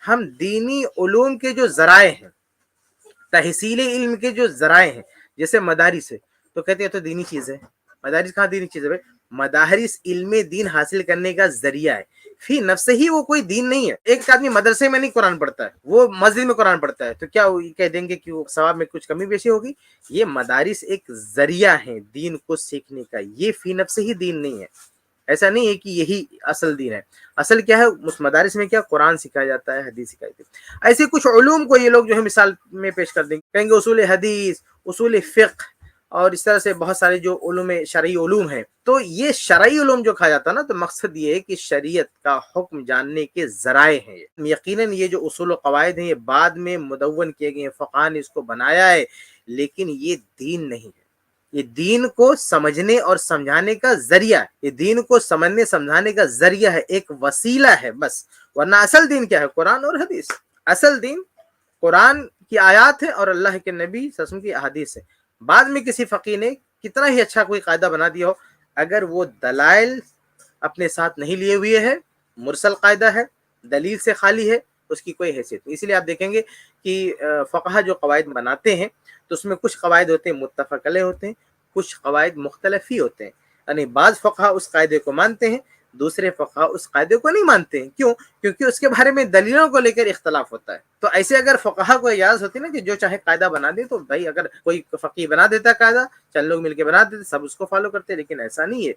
ہم دینی علوم کے جو ذرائع ہیں، تحصیل علم کے جو ذرائع ہیں، جیسے مدارس ہے، تو کہتے ہیں تو دینی چیز ہے۔ مدارس کہاں دینی چیز ہے بھائی؟ مدارس علم دین حاصل کرنے کا ذریعہ ہے، فی نفس ہی وہ کوئی دین نہیں ہے۔ ایک آدمی مدرسے میں نہیں قرآن پڑھتا ہے، وہ مسجد میں قرآن پڑھتا ہے، تو کیا وہ کہہ دیں گے کہ وہ ثواب میں کچھ کمی بیشی ہوگی؟ یہ مدارس ایک ذریعہ ہے دین کو سیکھنے کا، یہ فی نفس ہی دین نہیں ہے۔ ایسا نہیں ہے کہ یہی اصل دین ہے۔ اصل کیا ہے؟ اس مدارس میں کیا قرآن سکھایا جاتا ہے، حدیث سکھائی جاتی ہے۔ ایسے کچھ علوم کو یہ لوگ جو ہے مثال میں پیش کر دیں گے، کہیں گے اصول حدیث، اصول فقہ، اور اس طرح سے بہت سارے جو علوم شرعی علوم ہیں۔ تو یہ شرعی علوم جو کہا جاتا ہے نا، تو مقصد یہ ہے کہ شریعت کا حکم جاننے کے ذرائع ہیں۔ یقیناً یہ جو اصول و قواعد ہیں یہ بعد میں مدون کیے گئے ہیں، فقہ نے اس کو بنایا ہے، لیکن یہ دین نہیں ہے۔ یہ دین کو سمجھنے اور سمجھانے کا ذریعہ ہے، یہ دین کو سمجھنے سمجھانے کا ذریعہ ہے، ایک وسیلہ ہے بس۔ ورنہ اصل دین کیا ہے؟ قرآن اور حدیث۔ اصل دین قرآن کی آیات ہے اور اللہ کے نبی صلی اللہ علیہ وسلم کی احادیث ہے۔ بعد میں کسی فقیر نے کتنا ہی اچھا کوئی قاعدہ بنا دیا ہو، اگر وہ دلائل اپنے ساتھ نہیں لیے ہوئے ہے، مرسل قاعدہ ہے، دلیل سے خالی ہے، اس کی کوئی حیثیت نہیں۔ اس لیے آپ دیکھیں گے کہ فقہ جو قواعد بناتے ہیں تو اس میں کچھ قواعد ہوتے ہیں متفق علیہ ہوتے ہیں، کچھ قواعد مختلفی ہوتے ہیں۔ یعنی بعض فقہ اس قاعدے کو مانتے ہیں، دوسرے فقہ اس قاعدے کو نہیں مانتے ہیں۔ کیوں؟ کیونکہ اس کے بارے میں دلیلوں کو لے کر اختلاف ہوتا ہے۔ تو ایسے اگر فقہا کو اجازت ہوتی نا کہ جو چاہے قاعدہ بنا دے، تو بھائی اگر کوئی فقیہ بنا دیتا قاعدہ، چند لوگ مل کے بنا دیتے، سب اس کو فالو کرتے، لیکن ایسا نہیں ہے۔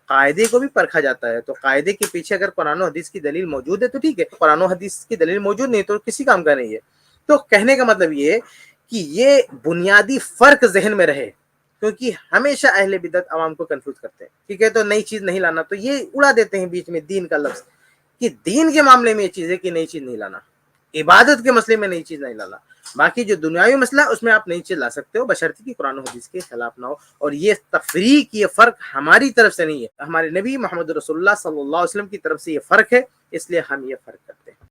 قاعدے کو بھی پرکھا جاتا ہے، تو قاعدے کے پیچھے اگر قرآن و حدیث کی دلیل موجود ہے تو ٹھیک ہے، قرآن و حدیث کی دلیل موجود نہیں تو کسی کام کا نہیں ہے۔ تو کہنے کا مطلب یہ ہے کہ یہ بنیادی فرق ذہن میں رہے، کیونکہ ہمیشہ اہل بدعت عوام کو کنفیوز کرتے ہیں، ٹھیک ہے، تو نئی چیز نہیں لانا، تو یہ اڑا دیتے ہیں بیچ میں دین کا لفظ، کہ دین کے معاملے میں یہ چیز ہے کہ نئی چیز نہیں لانا، عبادت کے مسئلے میں نئی چیز نہیں لانا، باقی جو دنیاوی مسئلہ ہے اس میں آپ نئی چیز لا سکتے ہو، بشرطیکہ کہ قرآن و حدیث کے خلاف نہ ہو۔ اور یہ تفریق، یہ فرق ہماری طرف سے نہیں ہے، ہمارے نبی محمد رسول اللہ صلی اللہ علیہ وسلم کی طرف سے یہ فرق ہے، اس لیے ہم یہ فرق کرتے ہیں۔